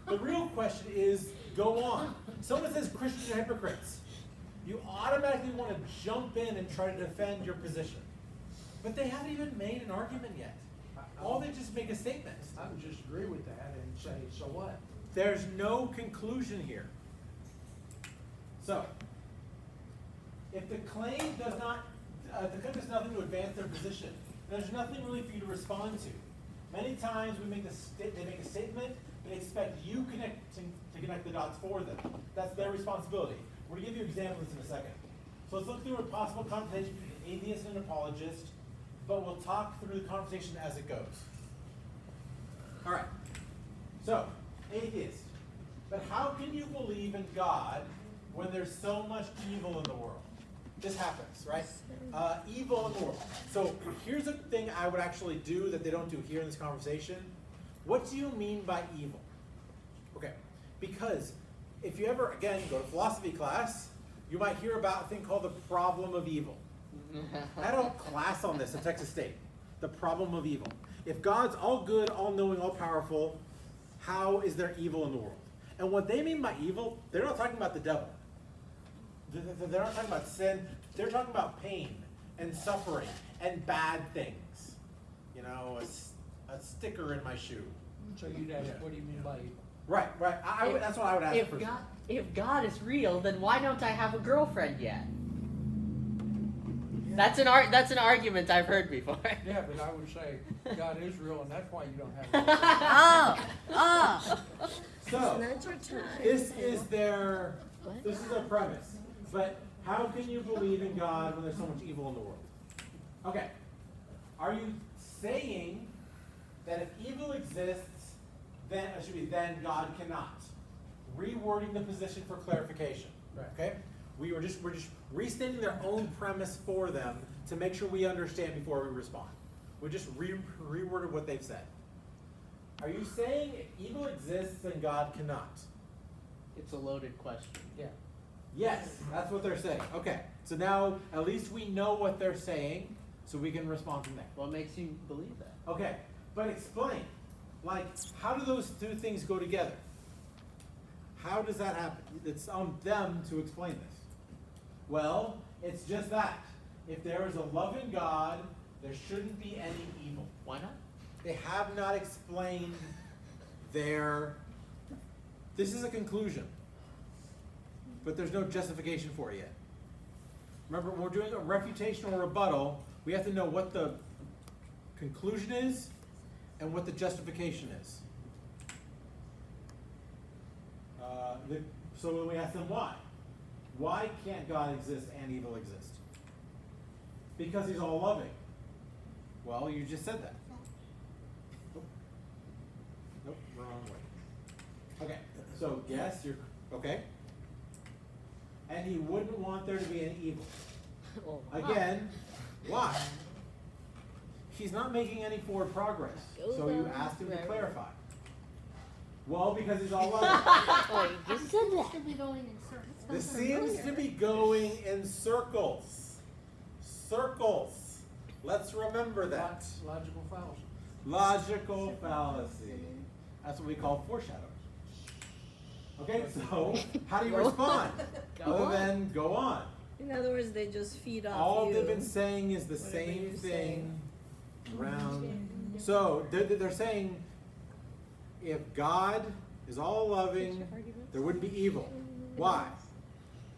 the real question is, go on. Someone says Christians are hypocrites. You automatically want to jump in and try to defend your position. But they haven't even made an argument yet. All they just make a statement. I would just agree with that and say, so what? There's no conclusion here. So, if the claim does nothing to advance their position, there's nothing really for you to respond to. Many times they make a statement, they expect you to connect the dots for them. That's their responsibility. We're going to give you examples in a second. So let's look through a possible conversation between an atheist and an apologist, but we'll talk through the conversation as it goes. All right. So, atheist. But how can you believe in God when there's so much evil in the world? This happens, right? Evil in the world. So here's a thing I would actually do that they don't do here in this conversation. What do you mean by evil? Okay, Because if you ever, again, go to philosophy class, you might hear about a thing called the problem of evil. I had a class on this at Texas State. The problem of evil. If God's all good, all knowing, all powerful, how is there evil in the world? And what they mean by evil, they're not talking about the devil. They're not talking about sin. They're talking about pain and suffering and bad things. You know, a sticker in my shoe. So you'd ask, what do you mean by evil? Right. That's what I would ask. If God is real, then why don't I have a girlfriend yet? That's an argument I've heard before. Yeah, but I would say God is real, and that's why you don't have a girlfriend. So, It's not your time. this is their premise. But how can you believe in God when there's so much evil in the world? Okay. Are you saying that if evil exists, then God cannot? Rewording the position for clarification. Right. Okay? We're just restating their own premise for them to make sure we understand before we respond. We just reworded what they've said. Are you saying if evil exists, then God cannot? It's a loaded question. Yeah. Yes, that's what they're saying. Okay, so now at least we know what they're saying, so we can respond from there. What makes you believe that? Okay, but explain. Like, how do those two things go together? How does that happen? It's on them to explain this. Well, it's just that. If there is a loving God, there shouldn't be any evil. Why not? They have not explained their... This is a conclusion, but there's no justification for it yet. Remember, when we're doing a refutation or rebuttal, we have to know what the conclusion is and what the justification is. So when we ask them why can't God exist and evil exist? Because he's all loving. Well, you just said that. Nope, wrong way. Okay, so yes, you're okay. And he wouldn't want there to be any evil. Again, why? He's not making any forward progress. So you asked him to clarify. Well, because he's all loving. Oh, you just said that. Should be going in circles. This seems to be going in circles. Circles. Let's remember that. Logical fallacy. Logical fallacy. That's what we call foreshadowing. Okay, so how do you respond? Other than go on. In other words, they just feed off All you. they've been saying is the whatever same you're thing saying. around. So they're saying if God is all loving, there wouldn't be evil. Why?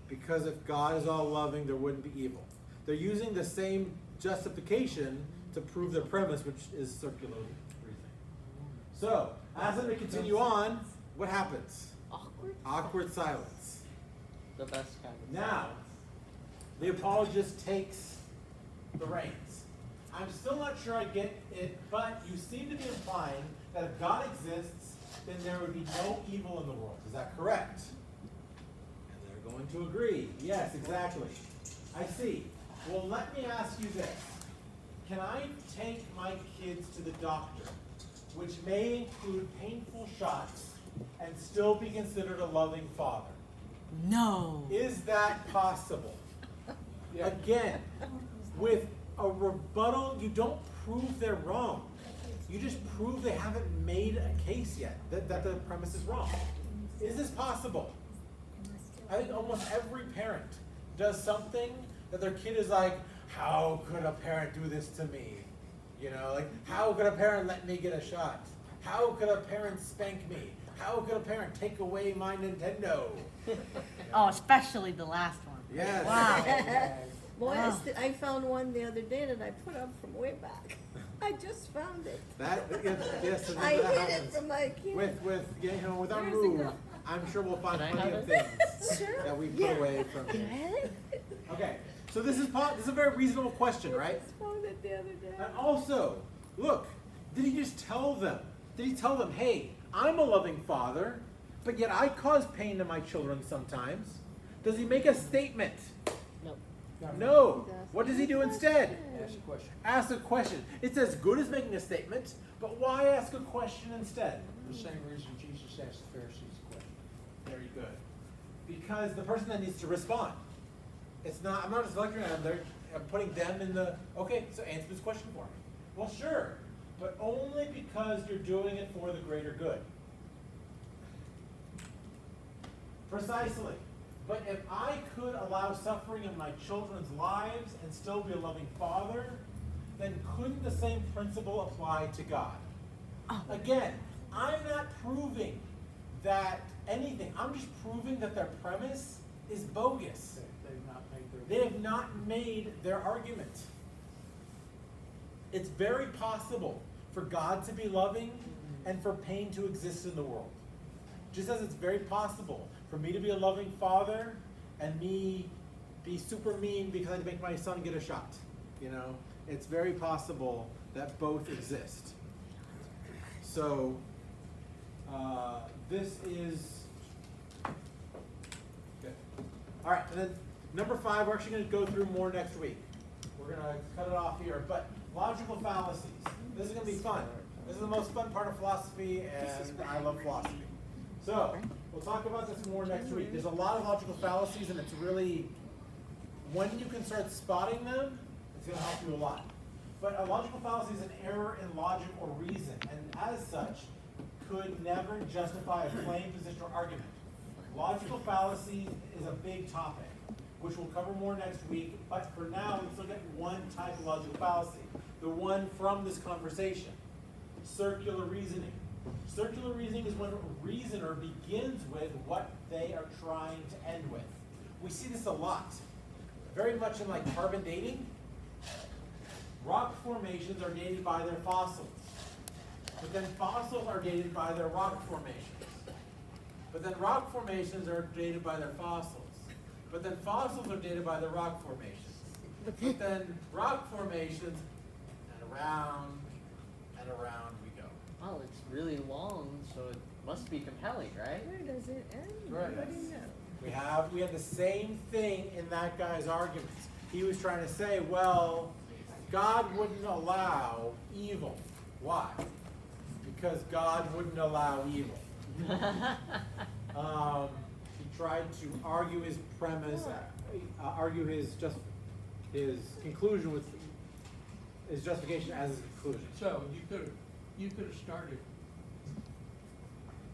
Because if God is all loving, there wouldn't be evil. They're using the same justification to prove their premise, which is circular reasoning. So, as them to continue on, what happens? Awkward silence. The best kind of. Now, the apologist takes the reins. I'm still not sure I get it, but you seem to be implying that if God exists, then there would be no evil in the world. Is that correct? And they're going to agree. Yes, exactly. I see. Well, let me ask you this. Can I take my kids to the doctor, which may include painful shots, and still be considered a loving father? No. Is that possible? Again, with a rebuttal, you don't prove they're wrong. You just prove they haven't made a case yet, that the premise is wrong. Is this possible? I think almost every parent does something that their kid is like, how could a parent do this to me? You know, like, how could a parent let me get a shot? How could a parent spank me? How could a parent take away my Nintendo? Oh, especially the last one. Yes. Wow. Boy, Wow. I found one the other day that I put up from way back. I just found it. Yes, I hid it happens. from my kid. With our Years move, ago. I'm sure we'll find Can I plenty have of it? things Sure. that we put Yeah. away from Can I here. have it? Okay, so this is a very reasonable question, I right? just found it the other day. And also, look, did he just tell them? Did he tell them, hey, I'm a loving father, but yet I cause pain to my children sometimes? Does he make a statement? No. What does he do instead? Ask a question. Ask a question. It's as good as making a statement, but why ask a question instead? The same reason Jesus asked the Pharisees the question. very good. Because the person then needs to respond. It's not, I'm not just lecturing at them, I'm putting them in the, okay, so answer this question for me. Well, sure, but only because you're doing it for the greater good. Precisely. But if I could allow suffering in my children's lives and still be a loving father, then couldn't the same principle apply to God? Again, I'm not proving that anything. I'm just proving that their premise is bogus. They've not made their. They have not made their argument. It's very possible for God to be loving and for pain to exist in the world. Just as it's very possible for me to be a loving father and me be super mean because I make my son get a shot. You know, it's very possible that both exist. So this is good. All right, and then number 5, we're actually going to go through more next week. We're going to cut it off here, but logical fallacies. This is going to be fun. This is the most fun part of philosophy, and I love philosophy. So we'll talk about this more next week. There's a lot of logical fallacies, and it's really, when you can start spotting them, it's going to help you a lot. But a logical fallacy is an error in logic or reason, and as such, could never justify a claim, position, or argument. Logical fallacy is a big topic, which we'll cover more next week, but for now, let's look at one type of logical fallacy, the one from this conversation, circular reasoning. Circular reasoning is when a reasoner begins with what they are trying to end with. We see this a lot, very much in like carbon dating. Rock formations are dated by their fossils, but then fossils are dated by their rock formations. But then rock formations are dated by their fossils. But then fossils are dated by their rock formations. But then rock formations, and around we go. Well, it's really long, so it must be compelling, right? Where does it end? Right. Nobody knows. We had the same thing in that guy's arguments. He was trying to say, well, God wouldn't allow evil. Why? Because God wouldn't allow evil. He tried to argue his premise, argue his conclusion with his justification as his conclusion. So you could have started,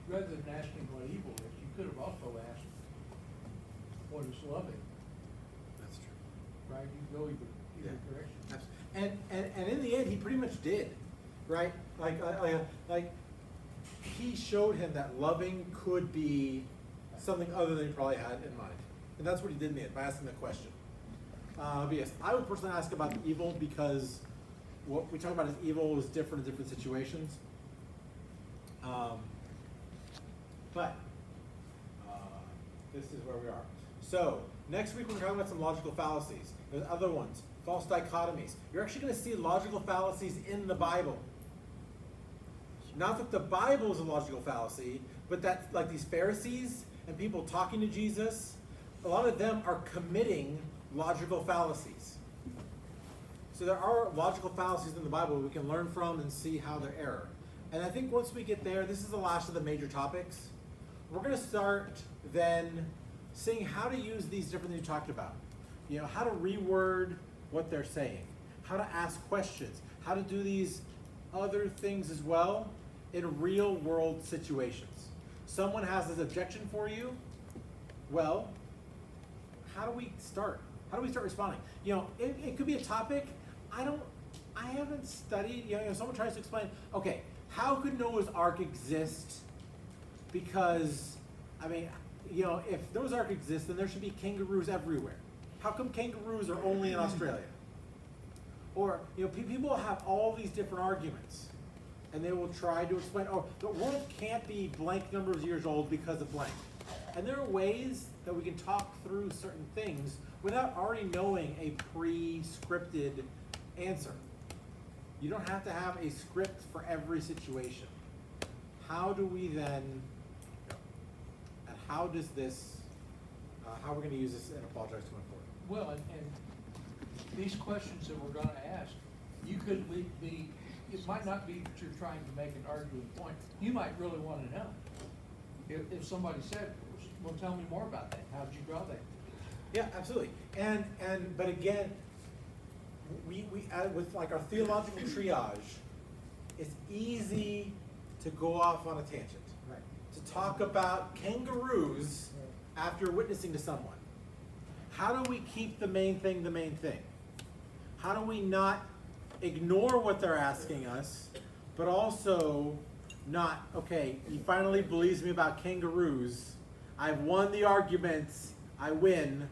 rather than asking what evil is, you could have also asked what is loving, That's true. right? You go either direction. And in the end, he pretty much did, right? Like he showed him that loving could be something other than he probably had in mind, and that's what he did in the end by asking the question. But yes, I would personally ask about the evil because what we talk about as evil is different in different situations. But this is where we are. So next week we're talking about some logical fallacies. There's other ones, false dichotomies. You're actually going to see logical fallacies in the Bible. Not that the Bible is a logical fallacy, but that like these Pharisees and people talking to Jesus, a lot of them are committing logical fallacies. So there are logical fallacies in the Bible we can learn from and see how they're error. And I think once we get there, this is the last of the major topics. We're going to start then seeing how to use these different things we talked about. You know, how to reword what they're saying, how to ask questions, how to do these other things as well in real world situations. Someone has this objection for you. Well, how do we start? How do we start responding? You know, it could be a topic. I haven't studied, you know, someone tries to explain, okay, how could Noah's Ark exist? Because, I mean, you know, if Noah's Ark exists, then there should be kangaroos everywhere. How come kangaroos are only in Australia? Or, you know, people have all these different arguments, and they will try to explain, oh, the world can't be blank number of years old because of blank. And there are ways that we can talk through certain things without already knowing a pre-scripted answer. You don't have to have a script for every situation. How do we then, and how does this, how we're going to use this in apologetics going forward? Well, and these questions that we're gonna ask, you could be, it might not be that you're trying to make an arguing point. You might really wanna know. If somebody said, Well, tell me more about that. How did you draw that? Yeah, absolutely. But again, we with like our theological triage, it's easy to go off on a tangent. Right. To talk about kangaroos after witnessing to someone. How do we keep the main thing the main thing? How do we not ignore what they're asking us, but also not, okay, he finally believes me about kangaroos. I've won the arguments, I win,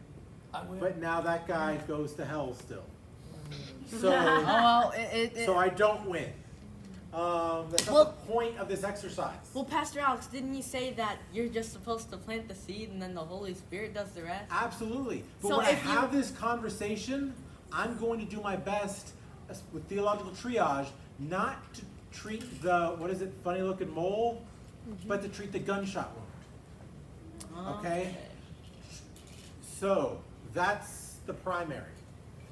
but now that guy goes to hell still. So, Oh, well, so I don't win. That's not Well- the point of this exercise. Well, Pastor Alex, didn't you say that you're just supposed to plant the seed and then the Holy Spirit does the rest? Absolutely. But So when I if you- have this conversation, I'm going to do my best with theological triage not to treat the, what is it, funny looking mole, but to treat the gunshot wound. Okay? So that's the primary.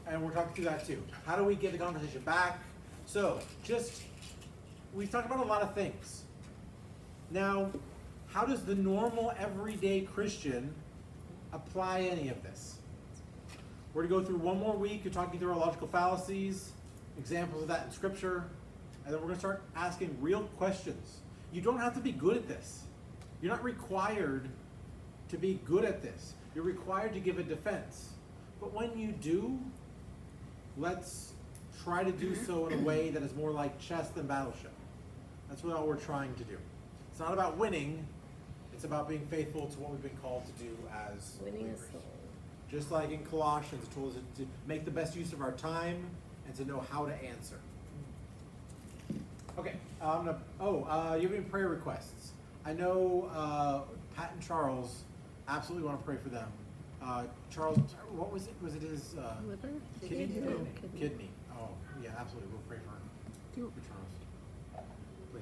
And we're talking through that too. How do we get the conversation back? So we've talked about a lot of things. Now, how does the normal everyday Christian apply any of this? We're going to go through one more week of talking through our logical fallacies, examples of that in Scripture, and then we're going to start asking real questions. You don't have to be good at this. You're not required to be good at this. You're required to give a defense. But when you do, let's try to do so in a way that is more like chess than battleship. That's really all we're trying to do. It's not about winning. It's about being faithful to what we've been called to do as Winning a believers. soul. Just like in Colossians, it told us to make the best use of our time and to know how to answer. Okay, you have any prayer requests? I know Pat and Charles absolutely want to pray for them. Charles, what was it? Was it his Liver? kidney? Kidney. Kidney. Oh, yeah, absolutely. We'll pray for Charles. Please.